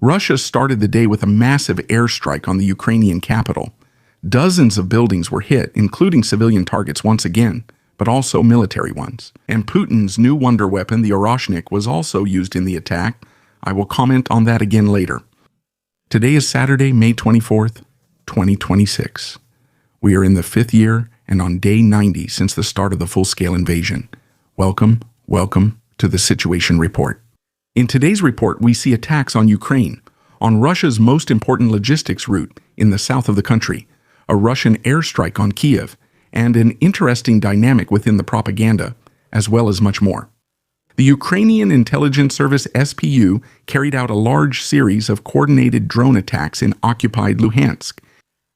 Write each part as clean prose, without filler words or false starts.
Russia started the day with a massive airstrike on the Ukrainian capital. Dozens of buildings were hit, including civilian targets once again, but also military ones. And Putin's new wonder weapon, the Orychnik, was also used in the attack. I will comment on that again later. Today is Saturday, May 24th, 2026. We are in the 5th year and on day 90 since the start of the full-scale invasion. Welcome to the Situation Report. In today's report, we see attacks on Ukraine, on Russia's most important logistics route in the south of the country, a Russian airstrike on Kyiv, and an interesting dynamic within the propaganda, as well as much more. The Ukrainian intelligence service SPU carried out a large series of coordinated drone attacks in occupied Luhansk.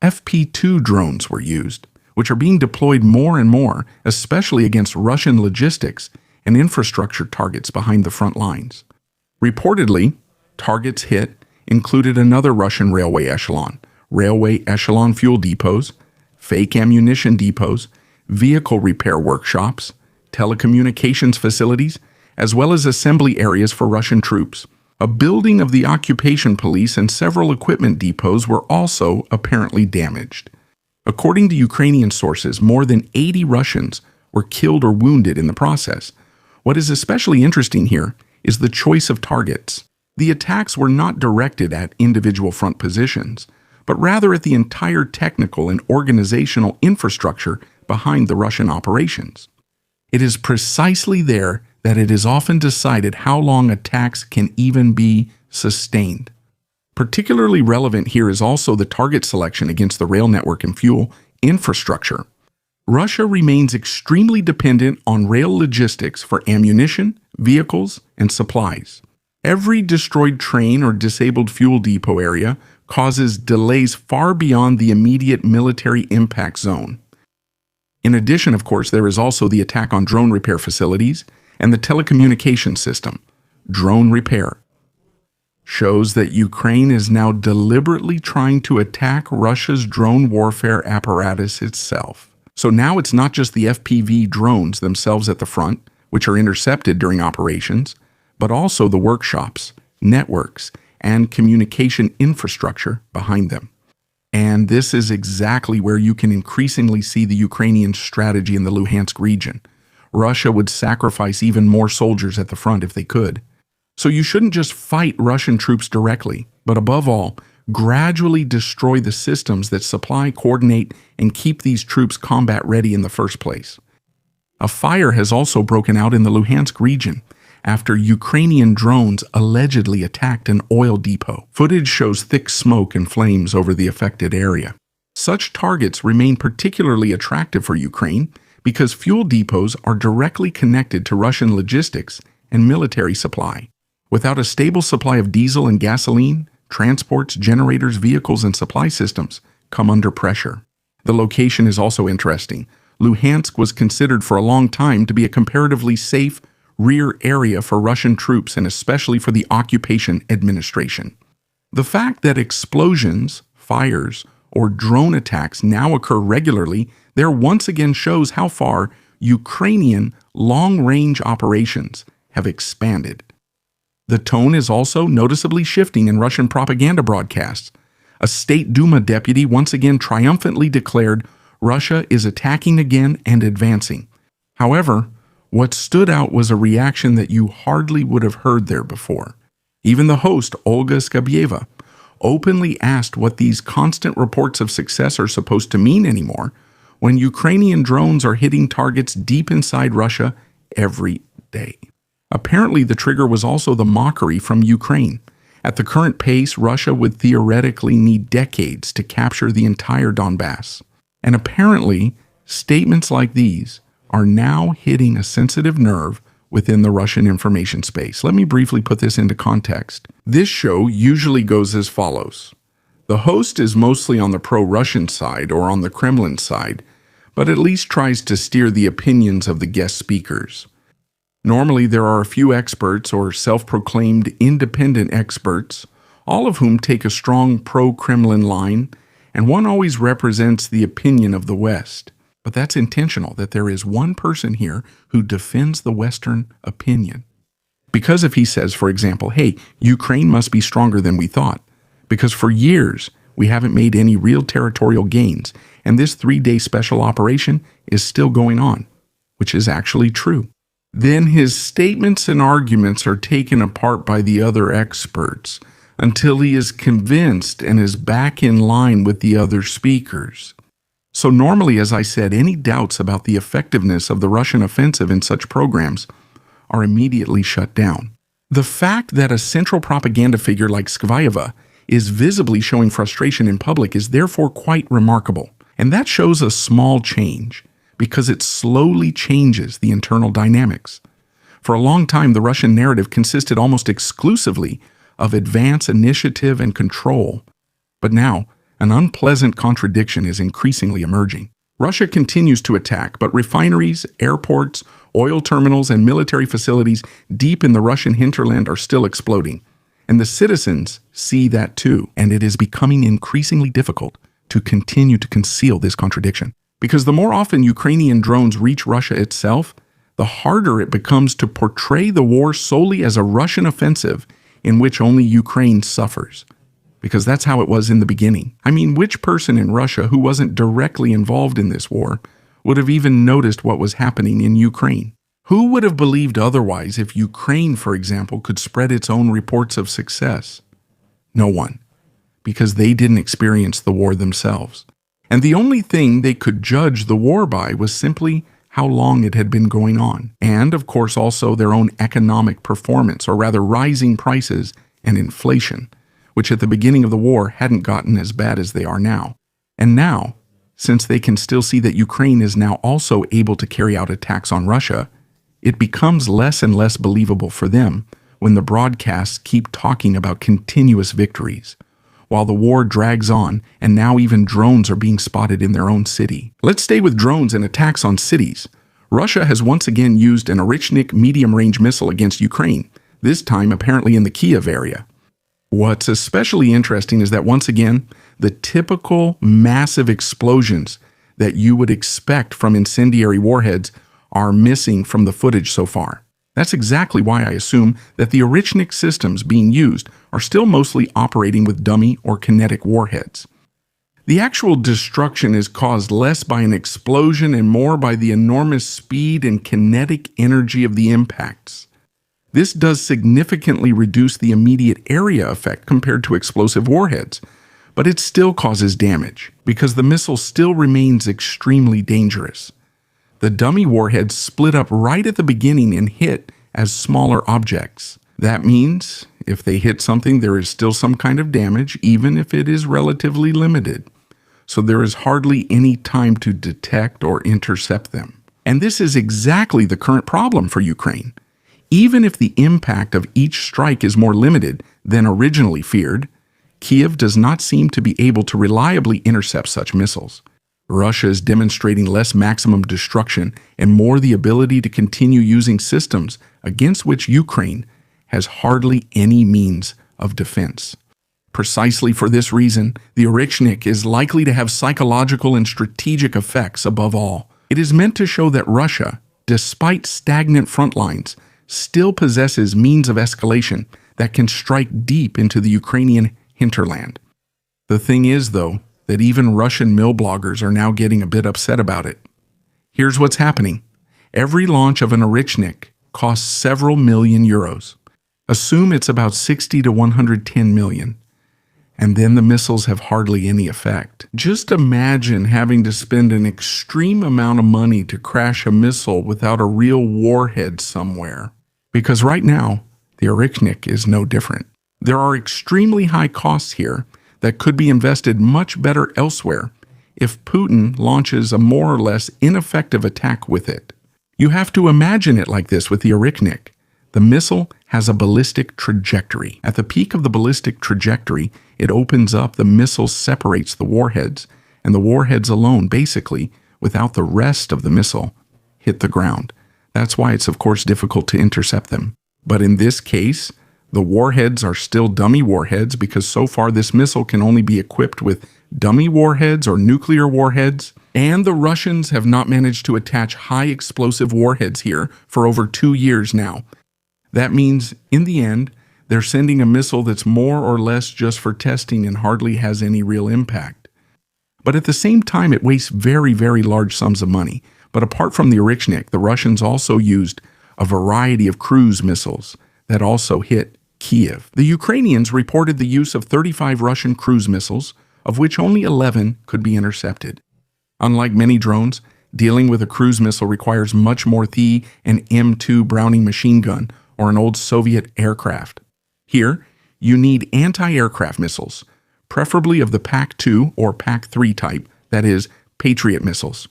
FP2 drones were used, which are being deployed more and more, especially against Russian logistics and infrastructure targets behind the front lines. Reportedly, targets hit included another Russian railway echelon fuel depots, fake ammunition depots, vehicle repair workshops, telecommunications facilities, as well as assembly areas for Russian troops. A building of the occupation police and several equipment depots were also apparently damaged. According to Ukrainian sources, more than 80 Russians were killed or wounded in the process. What is especially interesting here is the choice of targets. The attacks were not directed at individual front positions, but rather at the entire technical and organizational infrastructure behind the Russian operations. It is precisely there that it is often decided how long attacks can even be sustained. Particularly relevant here is also the target selection against the rail network and fuel infrastructure. Russia remains extremely dependent on rail logistics for ammunition, vehicles, and supplies. Every destroyed train or disabled fuel depot area causes delays far beyond the immediate military impact zone. In addition, of course, there is also the attack on drone repair facilities and the telecommunication system. Drone repair shows that Ukraine is now deliberately trying to attack Russia's drone warfare apparatus itself. So now it's not just the FPV drones themselves at the front, which are intercepted during operations, but also the workshops, networks, and communication infrastructure behind them. And this is exactly where you can increasingly see the Ukrainian strategy in the Luhansk region. Russia would sacrifice even more soldiers at the front if they could. So you shouldn't just fight Russian troops directly, but above all, gradually destroy the systems that supply, coordinate, and keep these troops combat ready in the first place. A fire has also broken out in the Luhansk region after Ukrainian drones allegedly attacked an oil depot. Footage shows thick smoke and flames over the affected area. Such targets remain particularly attractive for Ukraine because fuel depots are directly connected to Russian logistics and military supply. Without a stable supply of diesel and gasoline, transports, generators, vehicles, and supply systems come under pressure. The location is also interesting. Luhansk was considered for a long time to be a comparatively safe rear area for Russian troops and especially for the occupation administration. The fact that explosions, fires, or drone attacks now occur regularly there once again shows how far Ukrainian long-range operations have expanded. The tone is also noticeably shifting in Russian propaganda broadcasts. A State Duma deputy once again triumphantly declared Russia is attacking again and advancing. However, what stood out was a reaction that you hardly would have heard there before. Even the host, Olga Skabyeva, openly asked what these constant reports of success are supposed to mean anymore when Ukrainian drones are hitting targets deep inside Russia every day. Apparently, the trigger was also the mockery from Ukraine. At the current pace, Russia would theoretically need decades to capture the entire Donbass. And apparently, statements like these are now hitting a sensitive nerve within the Russian information space. Let me briefly put this into context. This show usually goes as follows. The host is mostly on the pro-Russian side or on the Kremlin side, but at least tries to steer the opinions of the guest speakers. Normally, there are a few experts or self-proclaimed independent experts, all of whom take a strong pro-Kremlin line, and one always represents the opinion of the West. But that's intentional, that there is one person here who defends the Western opinion. Because if he says, for example, hey, Ukraine must be stronger than we thought, because for years we haven't made any real territorial gains, and this 3-day special operation is still going on, which is actually true. Then his statements and arguments are taken apart by the other experts until he is convinced and is back in line with the other speakers. So normally, as I said, any doubts about the effectiveness of the Russian offensive in such programs are immediately shut down. The fact that a central propaganda figure like Skvyeva is visibly showing frustration in public is therefore quite remarkable. And that shows a small change, because it slowly changes the internal dynamics. For a long time, the Russian narrative consisted almost exclusively of advance, initiative, and control. But now, an unpleasant contradiction is increasingly emerging. Russia continues to attack, but refineries, airports, oil terminals, and military facilities deep in the Russian hinterland are still exploding. And the citizens see that too, and it is becoming increasingly difficult to continue to conceal this contradiction. Because the more often Ukrainian drones reach Russia itself, the harder it becomes to portray the war solely as a Russian offensive in which only Ukraine suffers. Because that's how it was in the beginning. I mean, which person in Russia who wasn't directly involved in this war would have even noticed what was happening in Ukraine? Who would have believed otherwise if Ukraine, for example, could spread its own reports of success? No one, because they didn't experience the war themselves. And the only thing they could judge the war by was simply how long it had been going on, and of course also their own economic performance, or rather rising prices and inflation, which at the beginning of the war hadn't gotten as bad as they are now. And now, since they can still see that Ukraine is now also able to carry out attacks on Russia, it becomes less and less believable for them when the broadcasts keep talking about continuous victories, while the war drags on and now even drones are being spotted in their own city. Let's stay with drones and attacks on cities. Russia has once again used an Orychnik medium-range missile against Ukraine, this time apparently in the Kyiv area. What's especially interesting is that once again, the typical massive explosions that you would expect from incendiary warheads are missing from the footage so far. That's exactly why I assume that the Orychnik systems being used are still mostly operating with dummy or kinetic warheads. The actual destruction is caused less by an explosion and more by the enormous speed and kinetic energy of the impacts. This does significantly reduce the immediate area effect compared to explosive warheads, but it still causes damage because the missile still remains extremely dangerous. The dummy warheads split up right at the beginning and hit as smaller objects. That means if they hit something, there is still some kind of damage, even if it is relatively limited. So there is hardly any time to detect or intercept them. And this is exactly the current problem for Ukraine. Even if the impact of each strike is more limited than originally feared, Kyiv does not seem to be able to reliably intercept such missiles. Russia is demonstrating less maximum destruction and more the ability to continue using systems against which Ukraine has hardly any means of defense. Precisely for this reason, the Orychnik is likely to have psychological and strategic effects above all. It is meant to show that Russia, despite stagnant front lines, still possesses means of escalation that can strike deep into the Ukrainian hinterland. The thing is, though, that even Russian mill bloggers are now getting a bit upset about it. Here's what's happening. Every launch of an Orychnik costs several million euros. Assume it's about 60 to 110 million. And then the missiles have hardly any effect. Just imagine having to spend an extreme amount of money to crash a missile without a real warhead somewhere. Because right now, the Orychnik is no different. There are extremely high costs here that could be invested much better elsewhere if Putin launches a more or less ineffective attack with it. You have to imagine it like this with the Orychnik. The missile has a ballistic trajectory. At the peak of the ballistic trajectory, it opens up, the missile separates the warheads, and the warheads alone, basically, without the rest of the missile, hit the ground. That's why it's of course difficult to intercept them. But in this case, the warheads are still dummy warheads because so far this missile can only be equipped with dummy warheads or nuclear warheads, and the Russians have not managed to attach high explosive warheads here for over 2 years now. That means, in the end, they're sending a missile that's more or less just for testing and hardly has any real impact. But at the same time, it wastes very, very large sums of money. But apart from the Orychnik, the Russians also used a variety of cruise missiles that also hit Kyiv. The Ukrainians reported the use of 35 Russian cruise missiles, of which only 11 could be intercepted. Unlike many drones, dealing with a cruise missile requires much more than an M2 Browning machine gun or an old Soviet aircraft. Here, you need anti-aircraft missiles, preferably of the PAC-2 or PAC-3 type, that is, Patriot missiles.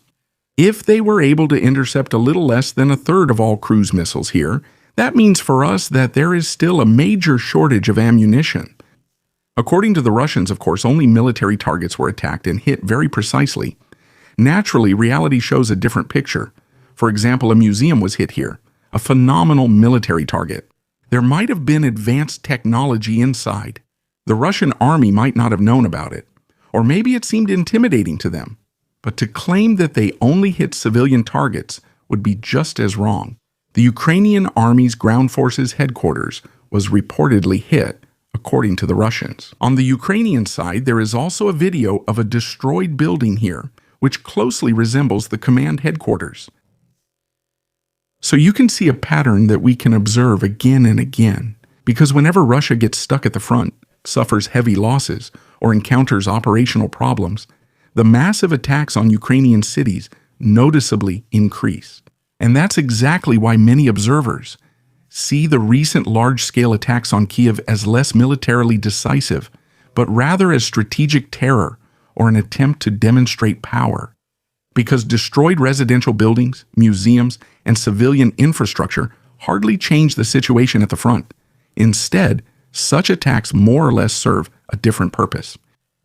If they were able to intercept a little less than a third of all cruise missiles here, that means for us that there is still a major shortage of ammunition. According to the Russians, of course, only military targets were attacked and hit very precisely. Naturally, reality shows a different picture. For example, a museum was hit here, a phenomenal military target. There might have been advanced technology inside. The Russian army might not have known about it, or maybe it seemed intimidating to them. But to claim that they only hit civilian targets would be just as wrong. The Ukrainian Army's ground forces headquarters was reportedly hit, according to the Russians. On the Ukrainian side, there is also a video of a destroyed building here, which closely resembles the command headquarters. So you can see a pattern that we can observe again and again, because whenever Russia gets stuck at the front, suffers heavy losses, or encounters operational problems, the massive attacks on Ukrainian cities noticeably increase. And that's exactly why many observers see the recent large-scale attacks on Kyiv as less militarily decisive, but rather as strategic terror or an attempt to demonstrate power. Because destroyed residential buildings, museums, and civilian infrastructure hardly change the situation at the front. Instead, such attacks more or less serve a different purpose.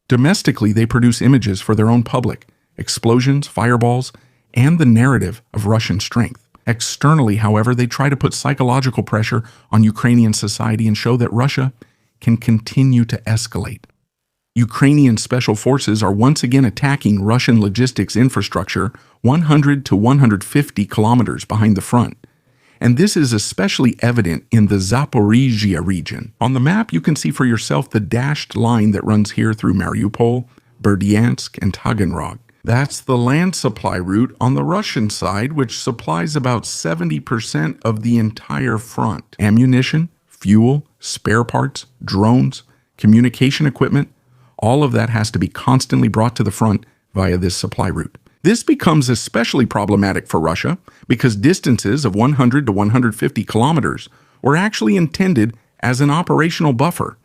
Domestically, they produce images for their own public, explosions, fireballs, and the narrative of Russian strength. Externally, however, they try to put psychological pressure on Ukrainian society and show that Russia can continue to escalate. Ukrainian special forces are once again attacking Russian logistics infrastructure 100 to 150 kilometers behind the front. And this is especially evident in the Zaporizhia region. On the map, you can see for yourself the dashed line that runs here through Mariupol, Berdyansk, and Taganrog. That's the land supply route on the Russian side, which supplies about 70% of the entire front. Ammunition, fuel, spare parts, drones, communication equipment, all of that has to be constantly brought to the front via this supply route. This becomes especially problematic for Russia because distances of 100 to 150 kilometers were actually intended as an operational buffer.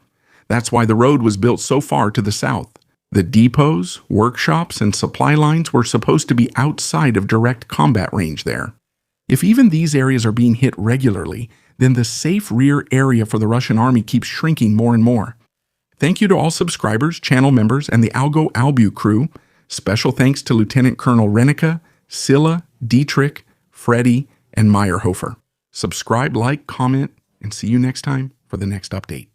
That's why the road was built so far to the south. The depots, workshops, and supply lines were supposed to be outside of direct combat range there. If even these areas are being hit regularly, then the safe rear area for the Russian army keeps shrinking more and more. Thank you to all subscribers, channel members, and the Algo Albu crew. Special thanks to Lieutenant Colonel Renica, Silla, Dietrich, Freddie, and Meyerhofer. Subscribe, like, comment, and see you next time for the next update.